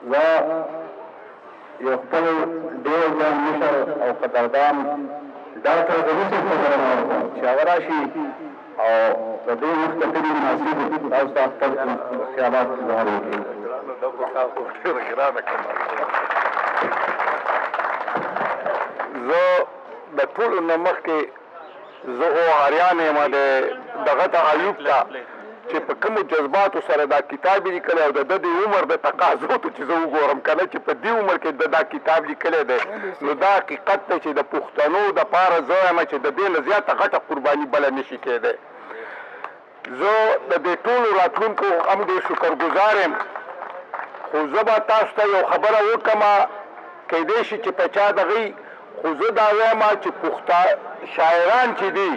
زه یو خپل ډېر ځان مشر او قدردان ډاکټر غني صاحب ته مننه وکړم چې هغه راشي او د دې مخته تللي مناسب تاسو ته خپل خیالات ظاهر وکړي. زه د ټولو نه مخکې زه غواړیان یم دغه ته ایوب ته چې په کومو جذباتو سره دا کتاب یې لیکلی او د ده د عمر د تقاضو ته چې زه وګورم که نه چې په دې عمر کې دا کتاب لیکلی دی نو دا حقیقت دی چې د پښتنو دپاره زه یم چې د دې نه زیاته غټه قرباني بله نشي کېدی. زه د دې ټولو راتلونکو هم ډېر شکرګزار یم خو زه به تاسو ته یو خبره وکړمه کیدای شي چې په چا دغې خو زه دا وایم چې شاعران چې دي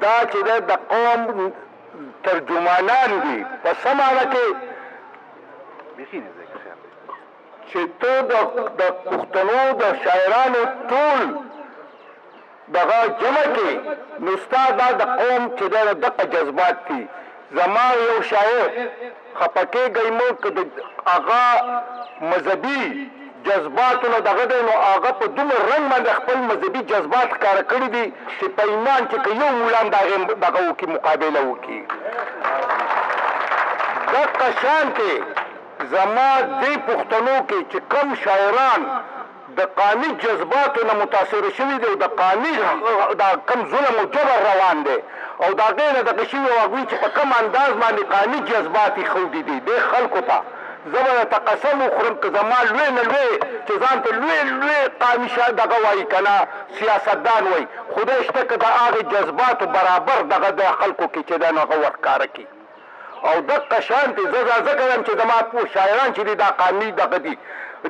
دا چې دی د قوم ترجمانان دي په څه معنه کې چې ته د پښتنو د شاعرانو ټول دغه جمع کې نو ستا دا د قوم چې دی دغه جذبات دي. زما یو شاعر خفه کېږئ مه که د هغه مذهبي جذباتو نه دغه دی نو هغه په دومره رنګ باندې خپل مذهبي جذبات ښکاره کړي دي چې په ایمان چې که یو مولا هم د هغې دغه وکړي مقابله وکړي. دغه شانتې زما دې پښتنو کې چې کم شاعران د قاني جذباتو نه متاثره شوي دي او د قاني دا کم ظلم او جبر روان دی او د هغې نه دغه شوي او هغوی چې په کم انداز باندې قاني جذبات یې ښودي دي دې خلکو ته زه به درته قسم وخورم که زما لوی نه لوی چې ځان ته لوی قامي دغه وایي که نه سیاستدان وایي خدای شته که د هغې جذباتو برابر دغه د خلکو کې چې دی نو هغه ورښکاره کړي او دغه شانتې زه ځکه وایم چې زما شاعران چې دي دا قاني دغه دي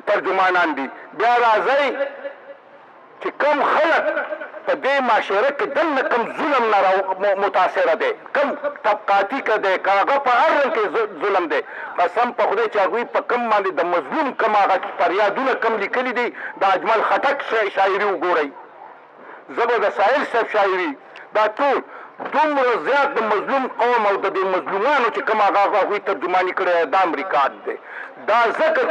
ترجمانان دي. بیا راځئ چې کم خلک په دې معاشره کې دننه کم ظلم نه متاثره دی کم طبقاتي که دی که هغه په هر رنګ کې ظلم دی قسم په خدای چې هغوی په کم باندې د مظلوم کم هغه فریادونه کم لیکلي دي د اجمل خټک شاعري وګورئ زه به د ساحل صاحب شاعري دا ټول دومره زیات د مظلوم قوم او د دې مظلومانو چې کوم هغه هغوی ترجماني کړی دا هم ریکارډ دی. دا ځکه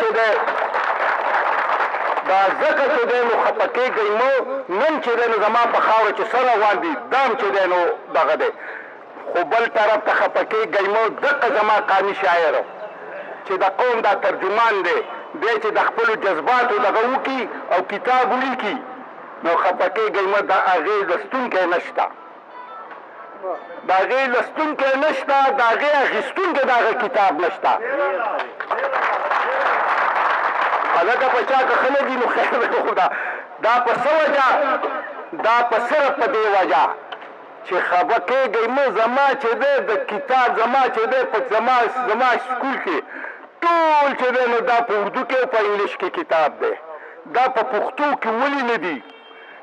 چې دی نو خفه کېږئ مه نن چې دی نو زما په خاوره چې سر روان دي دا هم چې دی نو دغه دی خو بل طرف ته خفه کېږئ مه دغه زما قاني شاعر چې د قوم دا ترجمان دی دی چې د خپلو جذباتو دغه وکړي او کتاب ولیکي نو خفه کېږئ مه د هغې لوستونکی نشته د هغې لوستونکی نشته د هغې اخیستونکی د هغه کتاب نشته. هلکه په چا که ښه لګي نو خیر دی خو دا په څه وجه دا په صرف په دې وجه چې خفه کېږئ مه زما چې دی د کتاب زما چې دی په زما سکول کې ټول چې دی نو دا په اردو کې او په انګلیش کې کتاب دی دا په پښتو کې ولې نه دي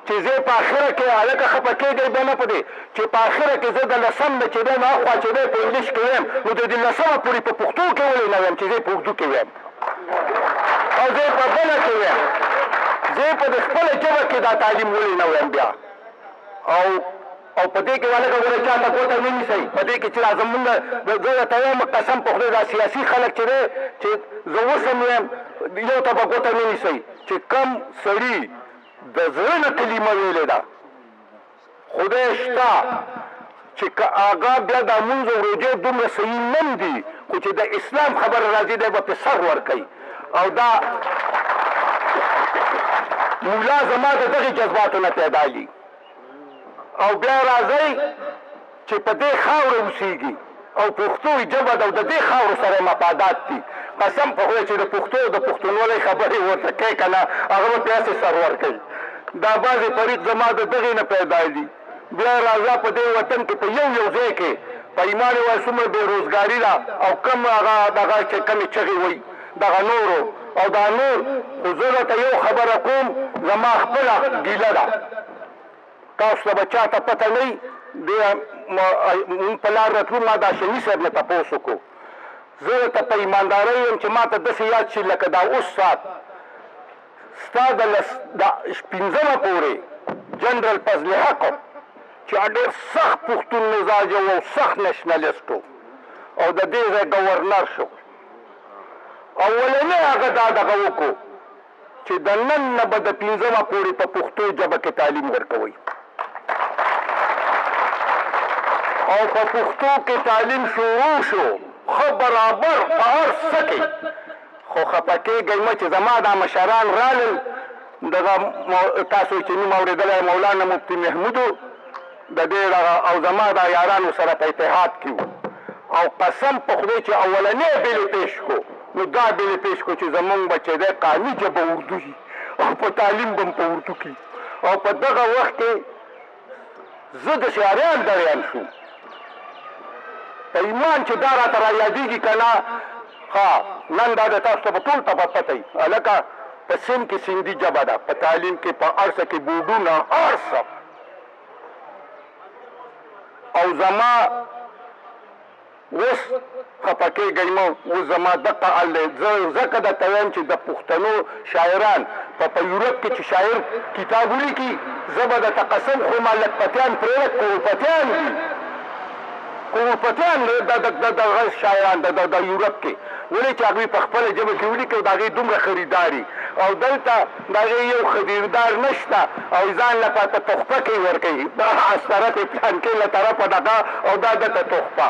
چې زه په آخره کې هلکه خفه کېږئ به نه په دې چې په آخره کې زه د لسم نه چې دی نو اخوا چې دی په انګلیش کې ویم نو د دې لسمه پورې په پښتو کې ولې نه ویم چې زه په اردو کې ویم او زه په بله کې ویم زه په د خپله ژبه کې دا تعلیم ولې نه ویم بیا او په دې کې هلکه ګوره چاته ګوته نه نیسئ په دې کې چې دا زمونږ زه درته وایم قسم په خدای دا سیاسي خلک چې دی چې زه اوس هم ویم یو ته به ګوته نه نیسئ چې کم سړي د زړه نه کلمه ویلې ده خدای شته چې که هغه بیا دا مونځ او روژې دومره صحیح نه دي خو چې د اسلام خبره راځي دی به پرې سر ورکوي او دا مولا زما د دغې جذباتو نه پیدا دي او بیا راځئ چې په دې خاوره اوسېږي او پښتو ژبه ده او د دې خاورو سره مفادات دي قسم په خدای چې د پښتو د پښتونولۍ خبرې ورته کوې که نه هغه به پرې هسې سر ورکوي دا بعضې فریق زما د دغې نه پیدا دي. بیا راځه په دې وطن کې په یو ځای کې په ایمان یې وایي څومره بېروزګاري ده او کم هغه دغه چې کمې چغې وایي دغه نورو او دا نور خو زه درته یو خبره کوم زما خپله ګیله ده تاسو ته به چاته پته نه وي مونږ په لار راتلو ما دا شهید صاحب نه تپوس وکړو زه درته په ایماندارۍ یم چې ما ته داسې یاد شي لکه دا اوس ساعت ستا د پنځمه پورې جنرال فضل حق چې ډېر سخت پښتون مزاج او سخت نشنلیسټ او د دې ځای ګورنر شو اولنی هغه دا دغه وکړو چې د نن نه به د 5مه پورې په پښتو ژبه کې تعلیم ورکوئ او په پښتو کې تعلیم شروع شو ښه برابر په هر څه کې خو خفه کېږئ مه چې زما دا مشران رالل دغه تاسو چې نوم اورېدلی مولانا مفتي محمودو د دې او زما دا یارانو سره په اتحاد کې وو او قسم په خدای چې اولنی بیلې پیش کړو نو دا بیلې پیش کړو چې زمونږ بچی دی قاني ژبه اردو وي او په تعلیم به م په اردو کې او په دغه وخت کې زه د شعریان دریان شوم په ایمان چې دا راته را یادېږي که نه ها نن دا د تاسو ته به ټول ته به پته وي هلکه په سند کې سندي ژبه ده په تعلیم کې په هر څه کې بورډونه هر څه او زما اوس خفه کېږئ مه اوس زما دقه حال دی زه ځکه درته وایم چې د پښتنو شاعران په یورپ کې چې شاعر کتاب ولیکي زه به درته قسم خورم لکپتیان پرېږد کروپتیان دي کروپتیان دغه شاعران د یورپ کې ولې چې هغوی په خپله ژبه کې ولیکي او د هغې دومره خریداري او دلته د هغې یو خریدار نشته او ځان لپاره تحفه کوي ورکوي دا استرت یې پلانکۍ له طرفه دغه او دا دته تحفه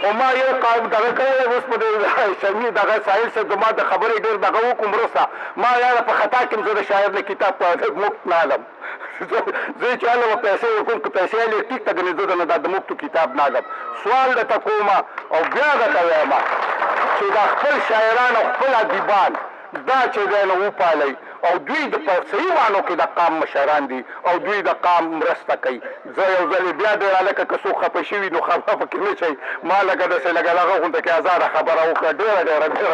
خو ما یو قام دغه کړی اوس په شرمي دغه ساحل صاحب زما د خبرې ډېر دغه وکړو مرسته ما یاره په خطا کې زه د شاعر نه کتاب په مفت نه الم زه چې هله به پیسې ورکوم که پیسې هلې ټیک ته ګڼې زه د مفتو کتاب نه الم سوال درته کومه او بیا درته وایم چې دا خپل شاعران او خپل ادیبان دا چې دی نو وپالئ او دوی په صحیح معنو کې د قام مشران دي او دوی د قام مرسته کوي زه یو ځلې بیا ډېر هلکه که څوک خفه شوي نو خفه پکې نه شئ ما لکه داسې لږه لغه غونته کې ازاده خبره وکړه ډېره باندې